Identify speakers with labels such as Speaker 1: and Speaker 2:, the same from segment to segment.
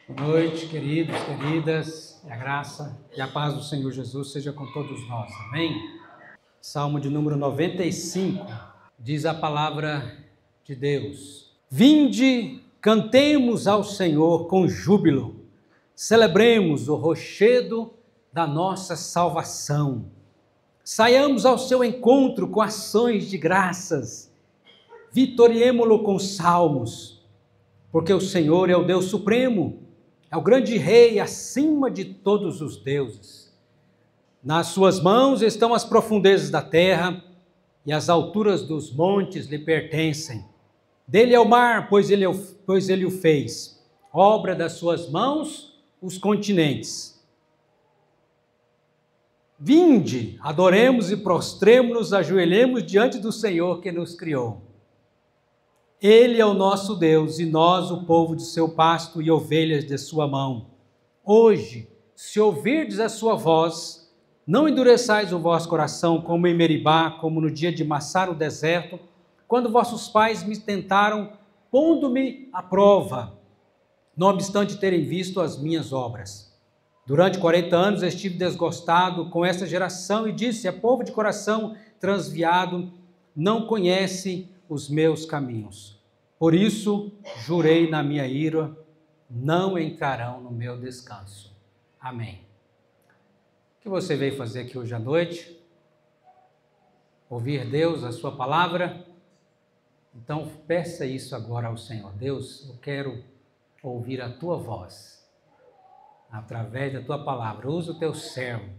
Speaker 1: Boa noite, queridos, queridas, e a graça e a paz do Senhor Jesus seja com todos nós, amém? Salmo de número 95, diz a palavra de Deus: Vinde, cantemos ao Senhor com júbilo, celebremos o rochedo da nossa salvação, saiamos ao seu encontro com ações de graças, vitoriemo-lo com salmos, porque o Senhor é o Deus supremo, é o grande rei acima de todos os deuses. Nas suas mãos estão as profundezas da terra e as alturas dos montes lhe pertencem. Dele é o mar, pois ele o fez. Obra das suas mãos, os continentes. Vinde, adoremos e prostremo-nos, ajoelhemos diante do Senhor que nos criou. Ele é o nosso Deus e nós o povo de seu pasto e ovelhas de sua mão. Hoje, se ouvirdes a sua voz, não endureçais o vosso coração como em Meribá, como no dia de Massá no deserto, quando vossos pais me tentaram, pondo-me à prova, não obstante terem visto as minhas obras. Durante 40 anos estive desgostado com esta geração e disse: é povo de coração transviado, não conhece os meus caminhos. Por isso, jurei na minha ira, não entrarão no meu descanso. Amém. O que você veio fazer aqui hoje à noite? Ouvir Deus, a sua palavra? Então, peça isso agora ao Senhor. Deus, eu quero ouvir a tua voz, através da tua palavra. Usa o teu servo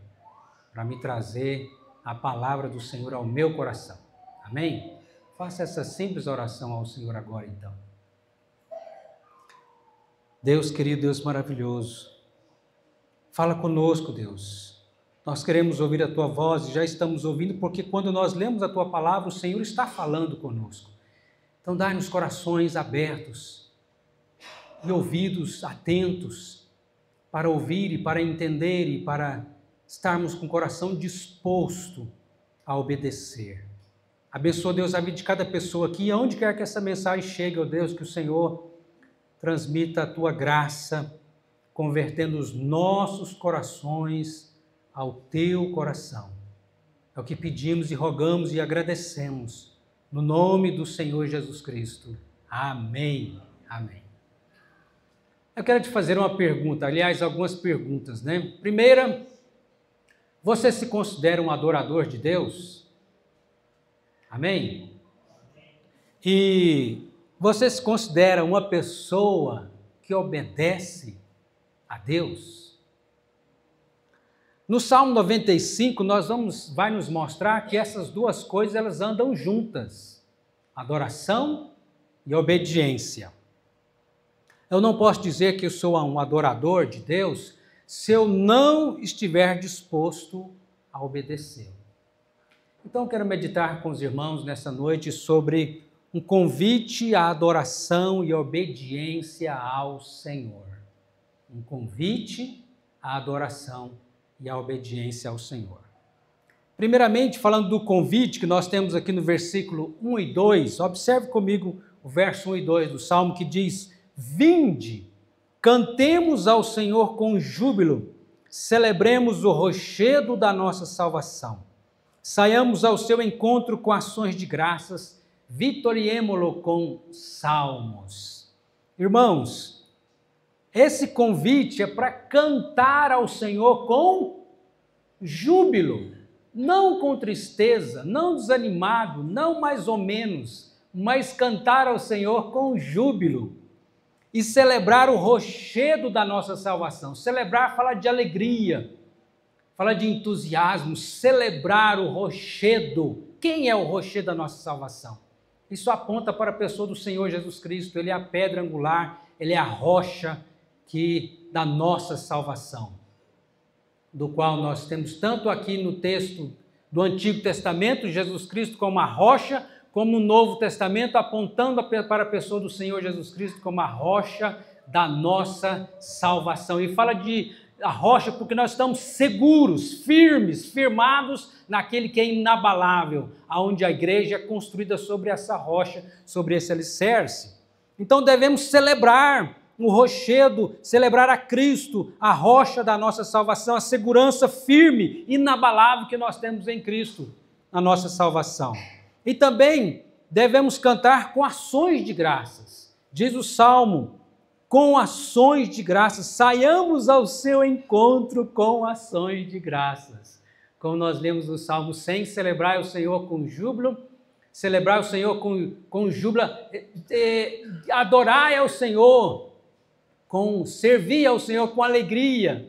Speaker 1: para me trazer a palavra do Senhor ao meu coração. Amém? Faça essa simples oração ao Senhor agora, então. Deus querido, Deus maravilhoso, fala conosco, Deus. Nós queremos ouvir a Tua voz e já estamos ouvindo, porque quando nós lemos a Tua palavra, o Senhor está falando conosco. Então, dai-nos corações abertos e ouvidos atentos para ouvir e para entender e para estarmos com o coração disposto a obedecer. Abençoa, Deus, a vida de cada pessoa aqui, aonde quer que essa mensagem chegue, ó Deus, que o Senhor transmita a Tua graça, convertendo os nossos corações ao Teu coração. É o que pedimos e rogamos e agradecemos, no nome do Senhor Jesus Cristo. Amém. Amém. Eu quero te fazer uma pergunta, aliás, algumas perguntas, né? Primeira, você se considera um adorador de Deus? Amém? E você se considera uma pessoa que obedece a Deus? No Salmo 95, vai nos mostrar que essas duas coisas elas andam juntas: adoração e obediência. Eu não posso dizer que eu sou um adorador de Deus se eu não estiver disposto a obedecer. Então, eu quero meditar com os irmãos nessa noite sobre um convite à adoração e obediência ao Senhor. Um convite à adoração e à obediência ao Senhor. Primeiramente, falando do convite que nós temos aqui no versículo 1 e 2, observe comigo o verso 1 e 2 do Salmo que diz: Vinde, cantemos ao Senhor com júbilo, celebremos o rochedo da nossa salvação. Saiamos ao seu encontro com ações de graças, vitoriemo-lo com salmos. Irmãos, esse convite é para cantar ao Senhor com júbilo, não com tristeza, não desanimado, não mais ou menos, mas cantar ao Senhor com júbilo e celebrar o rochedo da nossa salvação. Celebrar fala de alegria, fala de entusiasmo, celebrar o rochedo. Quem é o rochedo da nossa salvação? Isso aponta para a pessoa do Senhor Jesus Cristo. Ele é a pedra angular, Ele é a rocha da nossa salvação, do qual nós temos tanto aqui no texto do Antigo Testamento, Jesus Cristo como a rocha, como no Novo Testamento, apontando para a pessoa do Senhor Jesus Cristo como a rocha da nossa salvação. E fala de a rocha porque nós estamos seguros, firmes, firmados naquele que é inabalável, aonde a igreja é construída sobre essa rocha, sobre esse alicerce. Então devemos celebrar o rochedo, celebrar a Cristo, a rocha da nossa salvação, a segurança firme, inabalável que nós temos em Cristo, a nossa salvação. E também devemos cantar com ações de graças. Diz o Salmo, com ações de graças, saiamos ao seu encontro com ações de graças. Como nós lemos no Salmo 100, celebrai o Senhor com júbilo, celebrai o Senhor com júbilo, adorai ao Senhor, servir ao Senhor com alegria,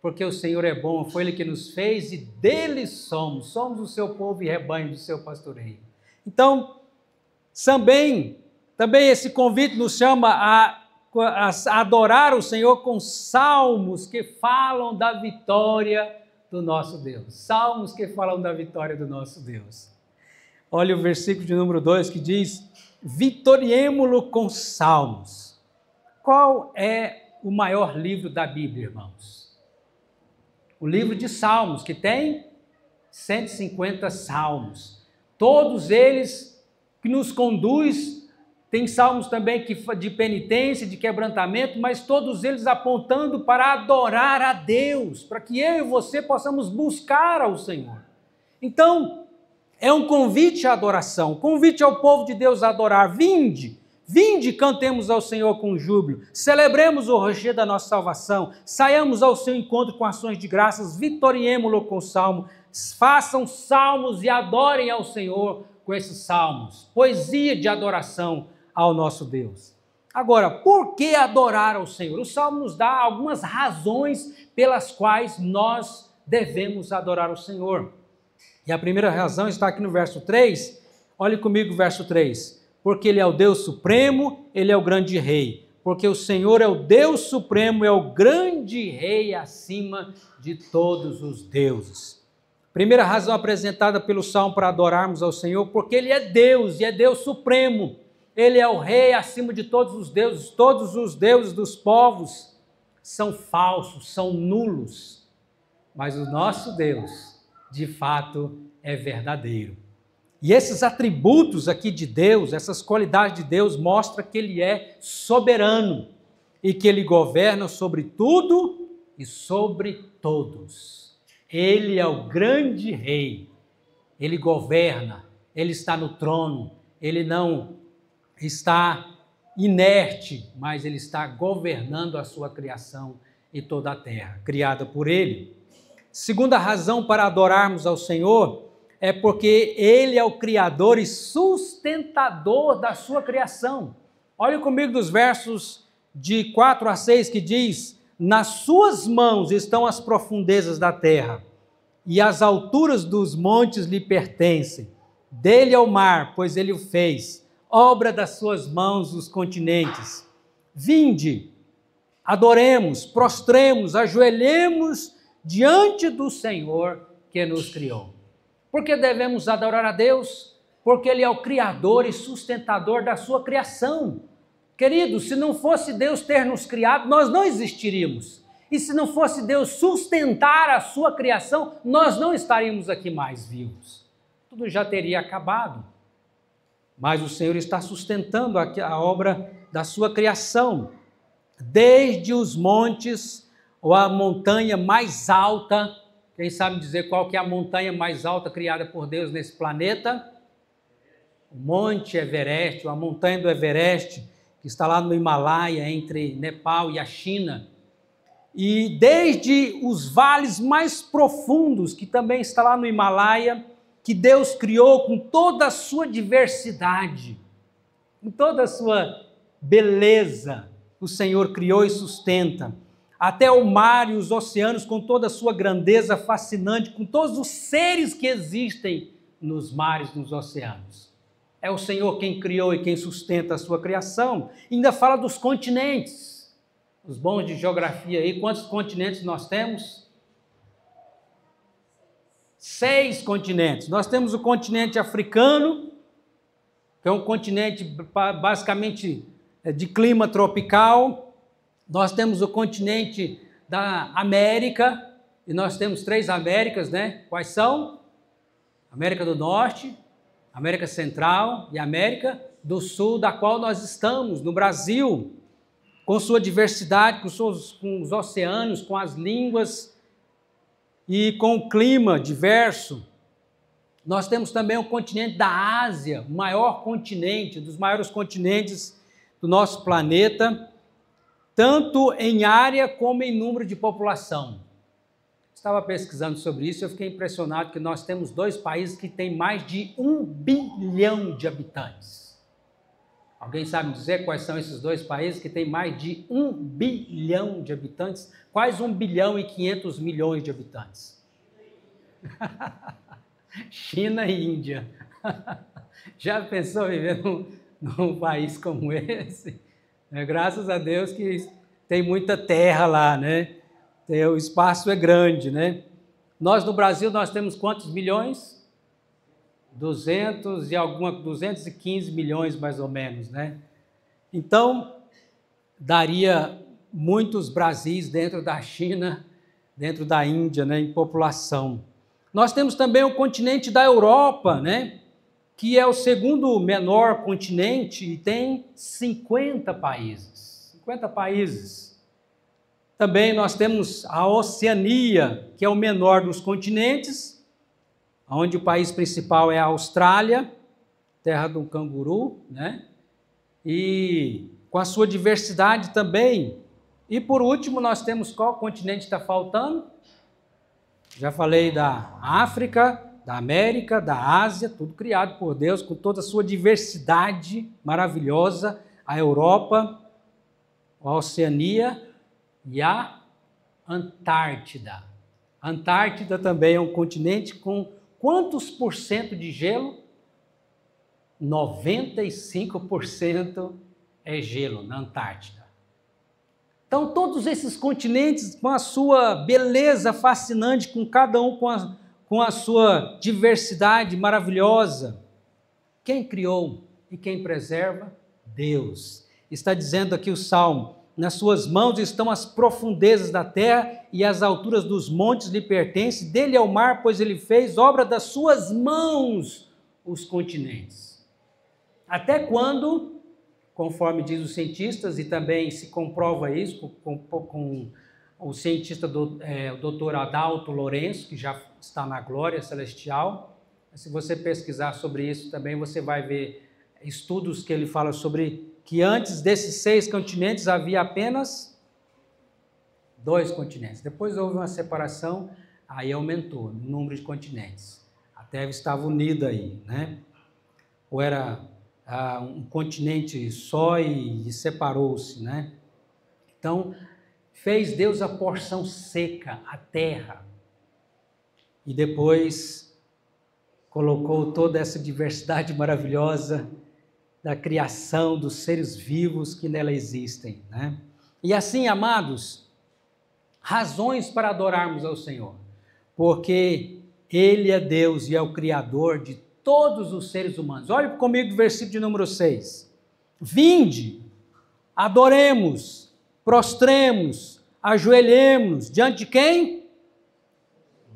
Speaker 1: porque o Senhor é bom, foi Ele que nos fez e dele somos o seu povo e rebanho do seu pastoreio. Então, também esse convite nos chama a adorar o Senhor com salmos que falam da vitória do nosso Deus. Salmos que falam da vitória do nosso Deus. Olha o versículo de número 2 que diz, vitoriemo-lo com salmos. Qual é o maior livro da Bíblia, irmãos? O livro de Salmos, que tem 150 salmos. Todos eles que nos conduz, tem salmos também de penitência, de quebrantamento, mas todos eles apontando para adorar a Deus, para que eu e você possamos buscar ao Senhor. Então, é um convite à adoração, convite ao povo de Deus a adorar. Vinde, cantemos ao Senhor com júbilo, celebremos o rochedo da nossa salvação, saiamos ao seu encontro com ações de graças, vitoriemo-lo com salmo, façam salmos e adorem ao Senhor com esses salmos, poesia de adoração ao nosso Deus. Agora, por que adorar ao Senhor? O Salmo nos dá algumas razões pelas quais nós devemos adorar o Senhor. E a primeira razão está aqui no verso 3, olhe comigo o verso 3, porque Ele é o Deus supremo, Ele é o grande rei, porque o Senhor é o Deus supremo, é o grande rei acima de todos os deuses. Primeira razão apresentada pelo Salmo para adorarmos ao Senhor, porque Ele é Deus e é Deus supremo. Ele é o rei acima de todos os deuses dos povos são falsos, são nulos, mas o nosso Deus, de fato, é verdadeiro. E esses atributos aqui de Deus, essas qualidades de Deus, mostram que Ele é soberano e que Ele governa sobre tudo e sobre todos. Ele é o grande rei, Ele governa, Ele está no trono, Ele não está inerte, mas Ele está governando a sua criação e toda a terra, criada por Ele. Segunda razão para adorarmos ao Senhor é porque Ele é o Criador e sustentador da sua criação. Olha comigo dos versos de 4 a 6 que diz, nas suas mãos estão as profundezas da terra e as alturas dos montes lhe pertencem. Dele é o mar, pois Ele o fez. Obra das suas mãos os continentes. Vinde, adoremos, prostremos, ajoelhemos diante do Senhor que nos criou. Por que devemos adorar a Deus? Porque Ele é o Criador e sustentador da sua criação. Queridos, se não fosse Deus ter nos criado, nós não existiríamos. E se não fosse Deus sustentar a sua criação, nós não estaríamos aqui mais vivos. Tudo já teria acabado. Mas o Senhor está sustentando a obra da sua criação, desde os montes, ou a montanha mais alta. Quem sabe dizer qual que é a montanha mais alta criada por Deus nesse planeta? O Monte Everest, a montanha do Everest, que está lá no Himalaia, entre Nepal e a China. E desde os vales mais profundos, que também está lá no Himalaia, que Deus criou com toda a sua diversidade, com toda a sua beleza, o Senhor criou e sustenta. Até o mar e os oceanos com toda a sua grandeza fascinante, com todos os seres que existem nos mares, nos oceanos. É o Senhor quem criou e quem sustenta a sua criação. E ainda fala dos continentes. Os bons de geografia aí, quantos continentes nós temos? 6 continentes. Nós temos o continente africano, que é um continente basicamente de clima tropical. Nós temos o continente da América, e nós temos 3 Américas, né? Quais são? América do Norte, América Central e América do Sul, da qual nós estamos, no Brasil. com sua diversidade, com os oceanos, com as línguas e com o clima diverso. Nós temos também o continente da Ásia, o maior continente, dos maiores continentes do nosso planeta, tanto em área como em número de população. Estava pesquisando sobre isso e eu fiquei impressionado que nós temos 2 países que têm mais de 1 bilhão de habitantes. Alguém sabe me dizer quais são esses 2 países que têm mais de 1 bilhão de habitantes? Quais 1 bilhão e 500 milhões de habitantes? China e Índia. Já pensou viver num país como esse? Graças a Deus que tem muita terra lá, né? O espaço é grande, né? Nós no Brasil, nós temos quantos milhões? 215 milhões mais ou menos, né? Então, daria muitos Brasis dentro da China, dentro da Índia, né, em população. Nós temos também o continente da Europa, né? Que é o segundo menor continente e tem 50 países. 50 países. Também nós temos a Oceania, que é o menor dos continentes, onde o país principal é a Austrália, terra do canguru, né? E com a sua diversidade também. E por último, nós temos qual continente está faltando? Já falei da África, da América, da Ásia, tudo criado por Deus, com toda a sua diversidade maravilhosa, a Europa, a Oceania e a Antártida. A Antártida também é um continente com quantos por cento de gelo? 95% é gelo na Antártida. Então, todos esses continentes com a sua beleza fascinante, com cada um com a sua diversidade maravilhosa. Quem criou e quem preserva? Deus. Está dizendo aqui o Salmo: nas suas mãos estão as profundezas da terra e as alturas dos montes lhe pertencem. Dele é o mar, pois ele fez obra das suas mãos os continentes. Até quando, conforme diz os cientistas, e também se comprova isso com o cientista o Dr. Adalto Lourenço, que já está na glória celestial. Se você pesquisar sobre isso também, você vai ver estudos que ele fala sobre que antes desses 6 continentes havia apenas 2 continentes. Depois houve uma separação, aí aumentou o número de continentes. A Terra estava unida aí, né? Ou era um continente só e separou-se, né? Então, fez Deus a porção seca, a terra, e depois colocou toda essa diversidade maravilhosa da criação dos seres vivos que nela existem, né? E assim, amados, razões para adorarmos ao Senhor, porque Ele é Deus e é o Criador de todos os seres humanos. Olhe comigo o versículo de número 6. Vinde, adoremos, prostremos, ajoelhemos, diante de quem?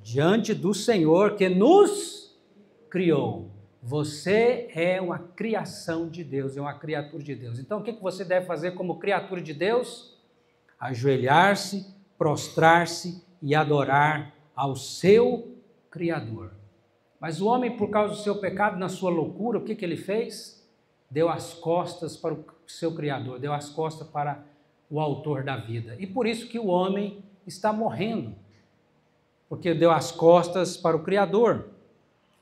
Speaker 1: Diante do Senhor que nos criou. Você é uma criação de Deus, é uma criatura de Deus. Então, o que você deve fazer como criatura de Deus? Ajoelhar-se, prostrar-se e adorar ao seu Criador. Mas o homem, por causa do seu pecado, na sua loucura, o que ele fez? Deu as costas para o seu Criador, deu as costas para o autor da vida. E por isso que o homem está morrendo, porque deu as costas para o Criador.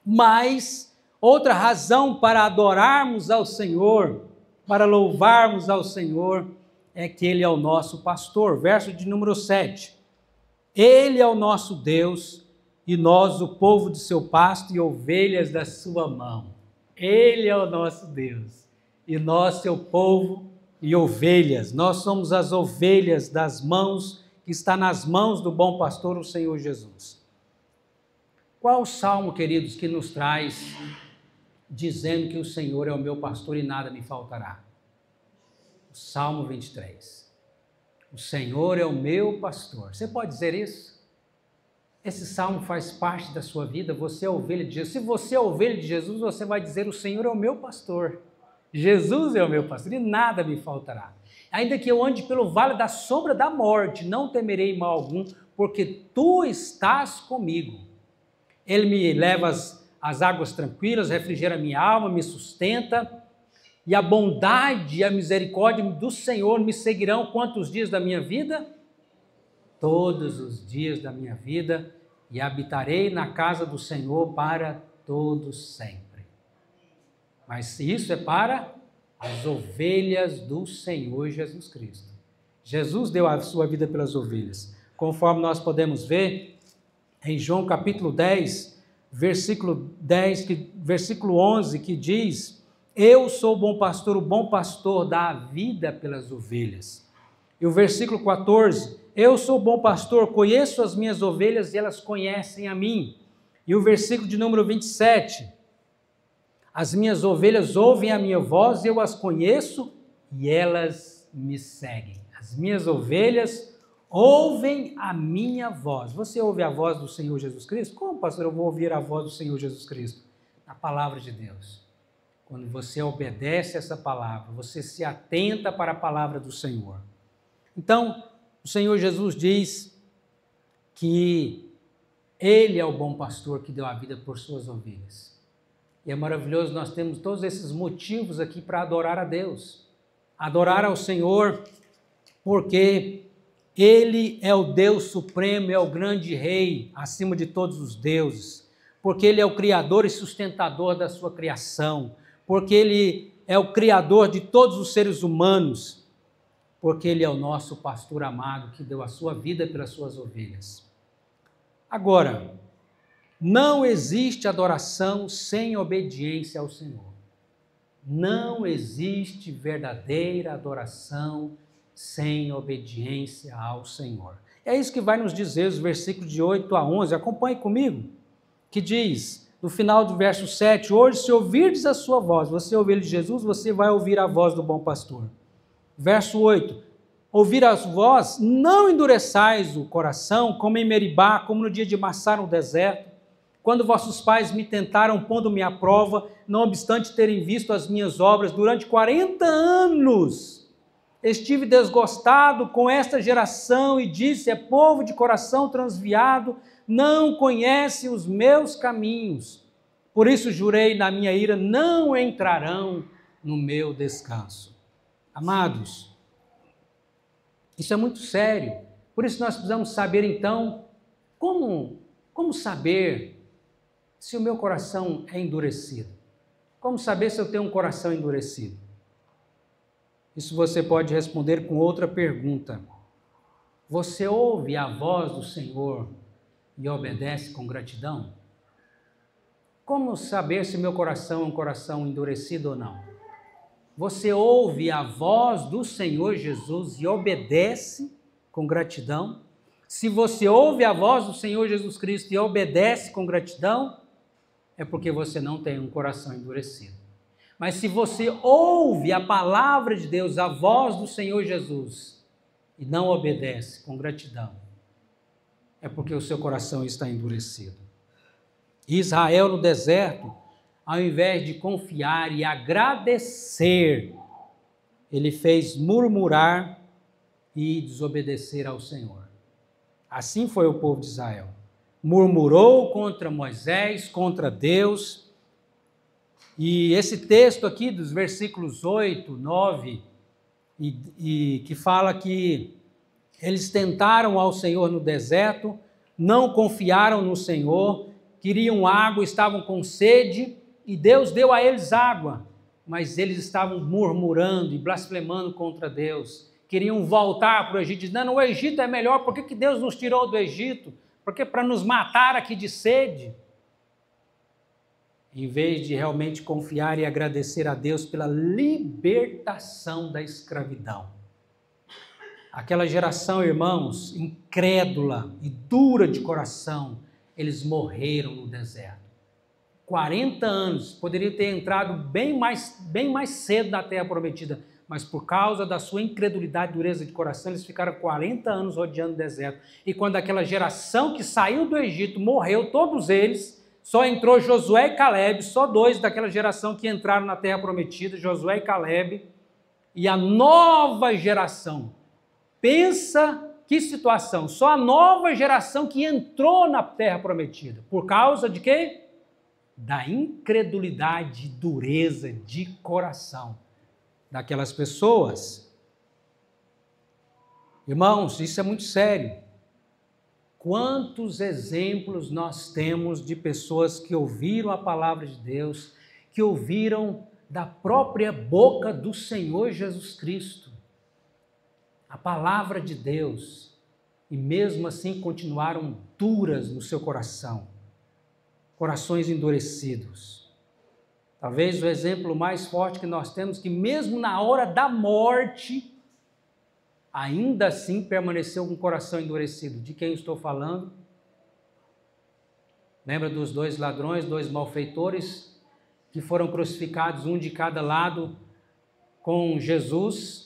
Speaker 1: Mas outra razão para adorarmos ao Senhor, para louvarmos ao Senhor, é que Ele é o nosso pastor. Verso de número 7. Ele é o nosso Deus e nós o povo de seu pasto e ovelhas da sua mão. Ele é o nosso Deus e nós seu povo e ovelhas. Nós somos as ovelhas das mãos, que está nas mãos do bom pastor, o Senhor Jesus. Qual o salmo, queridos, que nos traz dizendo que o Senhor é o meu pastor e nada me faltará? O Salmo 23. O Senhor é o meu pastor. Você pode dizer isso? Esse salmo faz parte da sua vida, você é ovelha de Jesus. Se você é ovelha de Jesus, você vai dizer: o Senhor é o meu pastor. Jesus é o meu pastor e nada me faltará. Ainda que eu ande pelo vale da sombra da morte, não temerei mal algum, porque tu estás comigo. Ele me leva às águas tranquilas, refrigera minha alma, me sustenta, e a bondade e a misericórdia do Senhor me seguirão quantos dias da minha vida? Todos os dias da minha vida, e habitarei na casa do Senhor para todos sempre. Mas isso é para as ovelhas do Senhor Jesus Cristo. Jesus deu a sua vida pelas ovelhas. Conforme nós podemos ver em João capítulo 10, versículo 11, que diz: eu sou o bom pastor dá a vida pelas ovelhas. E o versículo 14: eu sou o bom pastor, conheço as minhas ovelhas e elas conhecem a mim. E o versículo de número 27: as minhas ovelhas ouvem a minha voz, eu as conheço e elas me seguem. As minhas ovelhas ouvem a minha voz. Você ouve a voz do Senhor Jesus Cristo? Como, pastor, eu vou ouvir a voz do Senhor Jesus Cristo? Na palavra de Deus. Quando você obedece essa palavra, você se atenta para a palavra do Senhor. Então, o Senhor Jesus diz que Ele é o bom pastor que deu a vida por suas ovelhas. E é maravilhoso, nós temos todos esses motivos aqui para adorar a Deus. Adorar ao Senhor, porque Ele é o Deus supremo, é o grande Rei, acima de todos os deuses. Porque Ele é o Criador e sustentador da sua criação. Porque Ele é o Criador de todos os seres humanos. Porque Ele é o nosso pastor amado, que deu a sua vida pelas suas ovelhas. Agora, não existe adoração sem obediência ao Senhor. Não existe verdadeira adoração sem obediência ao Senhor. É isso que vai nos dizer os versículos de 8 a 11. Acompanhe comigo. Que diz, no final do verso 7, hoje se ouvirdes a sua voz, você ouvir de Jesus, você vai ouvir a voz do bom pastor. Verso 8, ouvir a voz, não endureçais o coração, como em Meribá, como no dia de Massá no deserto, quando vossos pais me tentaram pondo-me à prova, não obstante terem visto as minhas obras durante 40 anos. Estive desgostado com esta geração e disse, é povo de coração transviado, não conhece os meus caminhos. Por isso jurei na minha ira, não entrarão no meu descanso. Amados, isso é muito sério. Por isso nós precisamos saber então, como saber se o meu coração é endurecido? Como saber se eu tenho um coração endurecido? Isso você pode responder com outra pergunta. Você ouve a voz do Senhor e obedece com gratidão? Como saber se meu coração é um coração endurecido ou não? Você ouve a voz do Senhor Jesus e obedece com gratidão? Se você ouve a voz do Senhor Jesus Cristo e obedece com gratidão, é porque você não tem um coração endurecido. Mas se você ouve a palavra de Deus, a voz do Senhor Jesus, e não obedece com gratidão, é porque o seu coração está endurecido. Israel no deserto, ao invés de confiar e agradecer, ele fez murmurar e desobedecer ao Senhor. Assim foi o povo de Israel. Murmurou contra Moisés, contra Deus. E esse texto aqui dos versículos 8, 9, que fala que eles tentaram ao Senhor no deserto, não confiaram no Senhor, queriam água, estavam com sede, e Deus deu a eles água, mas eles estavam murmurando e blasfemando contra Deus. Queriam voltar para o Egito, dizendo, não, o Egito é melhor, por que Deus nos tirou do Egito? Porque para nos matar aqui de sede. Em vez de realmente confiar e agradecer a Deus pela libertação da escravidão. Aquela geração, irmãos, incrédula e dura de coração, eles morreram no deserto. 40 anos, poderia ter entrado bem mais cedo na terra prometida, mas por causa da sua incredulidade e dureza de coração, eles ficaram 40 anos rodeando o deserto. E quando aquela geração que saiu do Egito morreu, todos eles, só entrou Josué e Calebe, só dois daquela geração que entraram na terra prometida, Josué e Calebe, e a nova geração. Pensa que situação, só a nova geração que entrou na terra prometida. Por causa de quê? Da incredulidade e dureza de coração daquelas pessoas. Irmãos, isso é muito sério. Quantos exemplos nós temos de pessoas que ouviram a palavra de Deus, que ouviram da própria boca do Senhor Jesus Cristo a palavra de Deus, e mesmo assim continuaram duras no seu coração, corações endurecidos. Talvez o exemplo mais forte que nós temos, que mesmo na hora da morte, ainda assim permaneceu com o coração endurecido. De quem estou falando? Lembra dos 2 ladrões, 2 malfeitores, que foram crucificados, um de cada lado, com Jesus?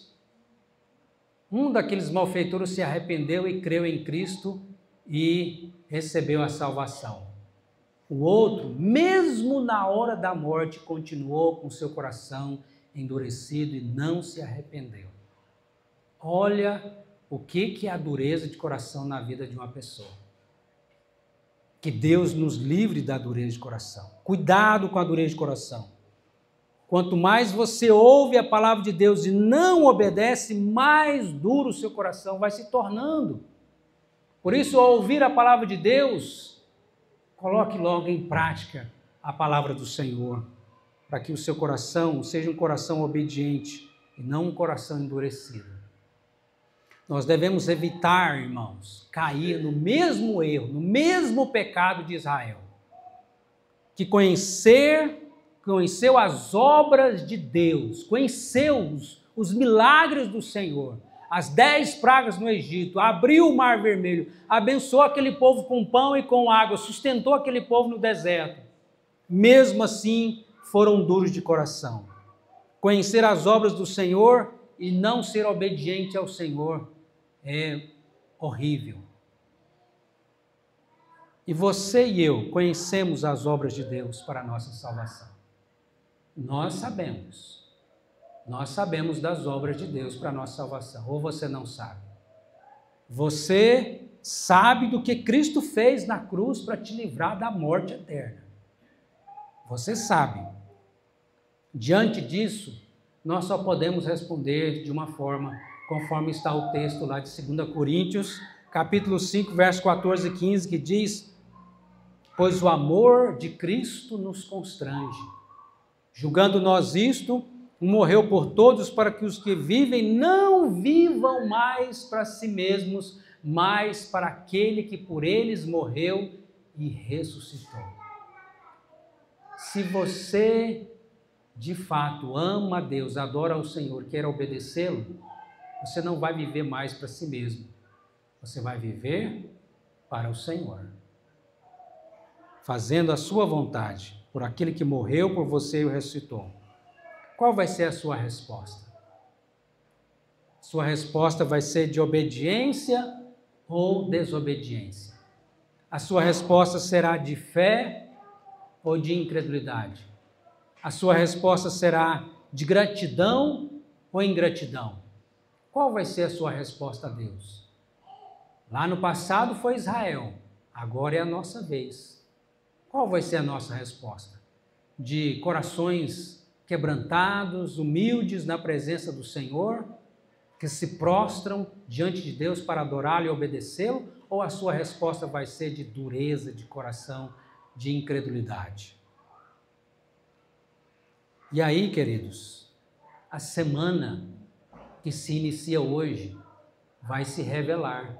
Speaker 1: Um daqueles malfeitores se arrependeu e creu em Cristo e recebeu a salvação. O outro, mesmo na hora da morte, continuou com seu coração endurecido e não se arrependeu. Olha o que é a dureza de coração na vida de uma pessoa. Que Deus nos livre da dureza de coração. Cuidado com a dureza de coração. Quanto mais você ouve a palavra de Deus e não obedece, mais duro o seu coração vai se tornando. Por isso, ao ouvir a palavra de Deus, coloque logo em prática a palavra do Senhor, para que o seu coração seja um coração obediente e não um coração endurecido. Nós devemos evitar, irmãos, cair no mesmo erro, no mesmo pecado de Israel, que conheceu as obras de Deus, conheceu os milagres do Senhor, as 10 pragas no Egito, abriu o Mar Vermelho, abençoou aquele povo com pão e com água, sustentou aquele povo no deserto. Mesmo assim, foram duros de coração. Conhecer as obras do Senhor e não ser obediente ao Senhor é horrível. E você e eu conhecemos as obras de Deus para a nossa salvação. Nós sabemos das obras de Deus para a nossa salvação, ou você não sabe? Você sabe do que Cristo fez na cruz para te livrar da morte eterna. Você sabe. Diante disso, nós só podemos responder de uma forma, conforme está o texto lá de 2 Coríntios, capítulo 5, verso 14 e 15, que diz: pois o amor de Cristo nos constrange. Julgando nós isto, morreu por todos, para que os que vivem não vivam mais para si mesmos, mas para aquele que por eles morreu e ressuscitou. Se você de fato ama a Deus, adora ao Senhor, quer obedecê-lo, você não vai viver mais para si mesmo. Você vai viver para o Senhor, fazendo a sua vontade, por aquele que morreu por você e o ressuscitou. Qual vai ser a sua resposta? Sua resposta vai ser de obediência ou desobediência? A sua resposta será de fé ou de incredulidade? A sua resposta será de gratidão ou ingratidão? Qual vai ser a sua resposta a Deus? Lá no passado foi Israel, agora é a nossa vez. Qual vai ser a nossa resposta? De corações quebrantados, humildes na presença do Senhor, que se prostram diante de Deus para adorá-lo e obedecê-lo? Ou a sua resposta vai ser de dureza de coração, de incredulidade? E aí, queridos, a semana que se inicia hoje vai se revelar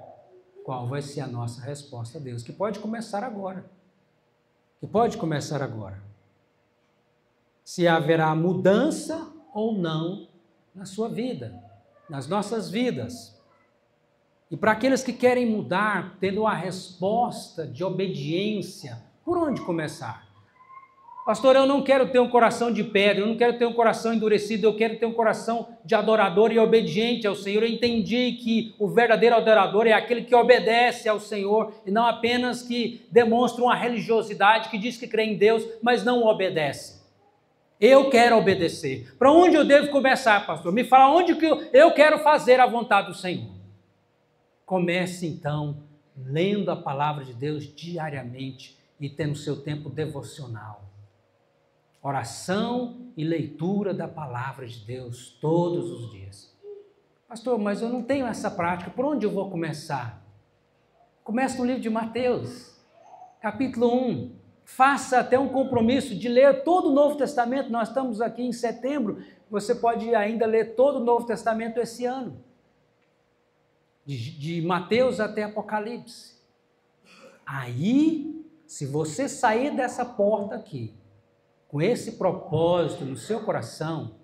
Speaker 1: qual vai ser a nossa resposta a Deus, que pode começar agora. Se haverá mudança ou não na sua vida, nas nossas vidas. E para aqueles que querem mudar, tendo uma resposta de obediência, por onde começar? Pastor, eu não quero ter um coração de pedra, eu não quero ter um coração endurecido, eu quero ter um coração de adorador e obediente ao Senhor. Eu entendi que o verdadeiro adorador é aquele que obedece ao Senhor e não apenas que demonstra uma religiosidade, que diz que crê em Deus, mas não obedece. Eu quero obedecer. Para onde eu devo começar, pastor? Me fala onde que eu quero fazer a vontade do Senhor. Comece então lendo a palavra de Deus diariamente e tendo seu tempo devocional. Oração e leitura da palavra de Deus todos os dias. Pastor, mas eu não tenho essa prática, por onde eu vou começar? Comece no livro de Mateus, capítulo 1. Faça até um compromisso de ler todo o Novo Testamento. Nós estamos aqui em setembro, você pode ainda ler todo o Novo Testamento esse ano. De Mateus até Apocalipse. Aí, se você sair dessa porta aqui, com esse propósito no seu coração,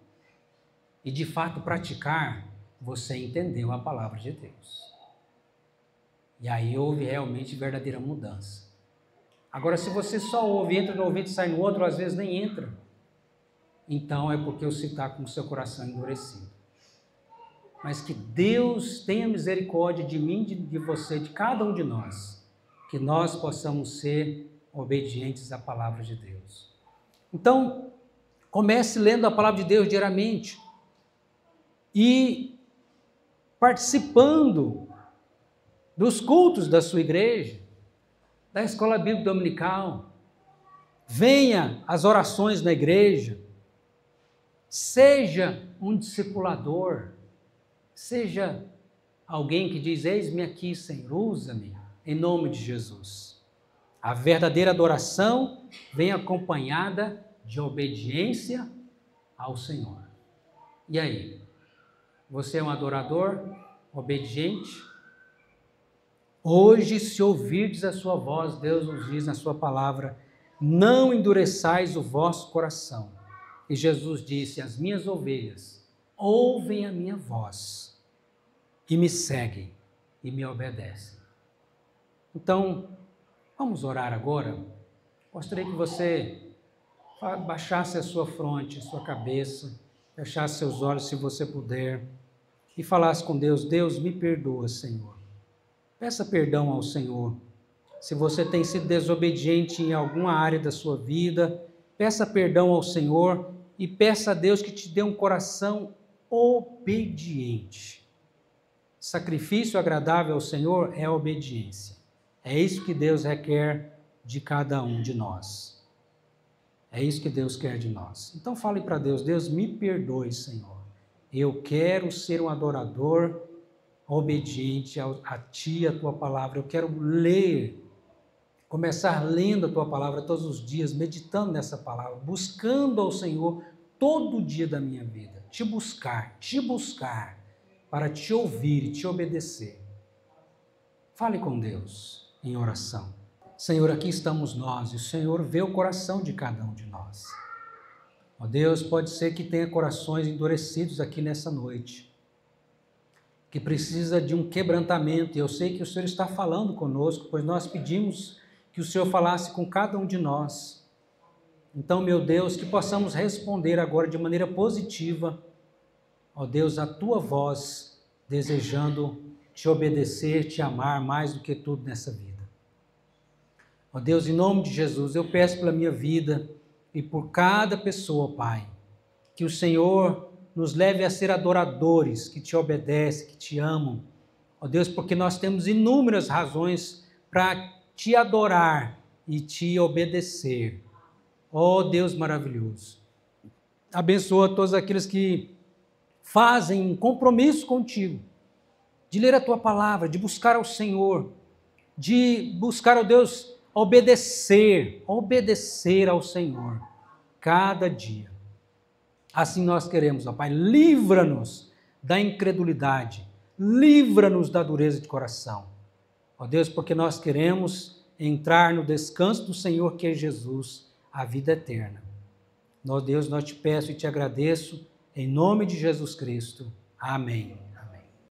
Speaker 1: e de fato praticar, você entendeu a palavra de Deus. E aí houve realmente verdadeira mudança. Agora, se você só ouve, entra no ouvido e sai no outro, às vezes nem entra, então é porque você está com o seu coração endurecido. Mas que Deus tenha misericórdia de mim, de você, de cada um de nós, que nós possamos ser obedientes à palavra de Deus. Então, comece lendo a palavra de Deus diariamente e participando dos cultos da sua igreja, da escola bíblica dominical. Venha às orações na igreja. Seja um discipulador. Seja alguém que diz: eis-me aqui, Senhor, usa-me, em nome de Jesus. A verdadeira adoração vem acompanhada de obediência ao Senhor. E aí? Você é um adorador obediente? Hoje, se ouvirdes a sua voz, Deus nos diz na sua palavra, não endureçais o vosso coração. E Jesus disse: as minhas ovelhas ouvem a minha voz e me seguem e me obedecem. Então, vamos orar agora? Gostaria que você baixasse a sua fronte, a sua cabeça, fechasse seus olhos se você puder e falasse com Deus: Deus, me perdoa, Senhor. Peça perdão ao Senhor. Se você tem sido desobediente em alguma área da sua vida, peça perdão ao Senhor e peça a Deus que te dê um coração obediente. Sacrifício agradável ao Senhor é a obediência. É isso que Deus requer de cada um de nós. É isso que Deus quer de nós. Então fale para Deus: Deus, me perdoe, Senhor. Eu quero ser um adorador obediente a Ti, a Tua palavra. Eu quero começar lendo a Tua palavra todos os dias, meditando nessa palavra, buscando ao Senhor todo dia da minha vida. Te buscar, para Te ouvir e Te obedecer. Fale com Deus em oração. Senhor, aqui estamos nós, e o Senhor vê o coração de cada um de nós. Ó Deus, pode ser que tenha corações endurecidos aqui nessa noite, que precisa de um quebrantamento, e eu sei que o Senhor está falando conosco, pois nós pedimos que o Senhor falasse com cada um de nós. Então, meu Deus, que possamos responder agora de maneira positiva, ó Deus, a Tua voz, desejando Te obedecer, Te amar mais do que tudo nessa vida. Ó Deus, em nome de Jesus, eu peço pela minha vida e por cada pessoa, Pai, que o Senhor nos leve a ser adoradores, que Te obedecem, que Te amam. Ó Deus, porque nós temos inúmeras razões para Te adorar e Te obedecer. Ó Deus maravilhoso, abençoa todos aqueles que fazem um compromisso contigo, de ler a Tua palavra, de buscar ao Senhor, de buscar, ó Deus, obedecer ao Senhor, cada dia. Assim nós queremos, ó Pai, livra-nos da incredulidade, livra-nos da dureza de coração. Ó Deus, porque nós queremos entrar no descanso do Senhor, que é Jesus, a vida eterna. Ó Deus, nós Te peço e Te agradeço, em nome de Jesus Cristo. Amém.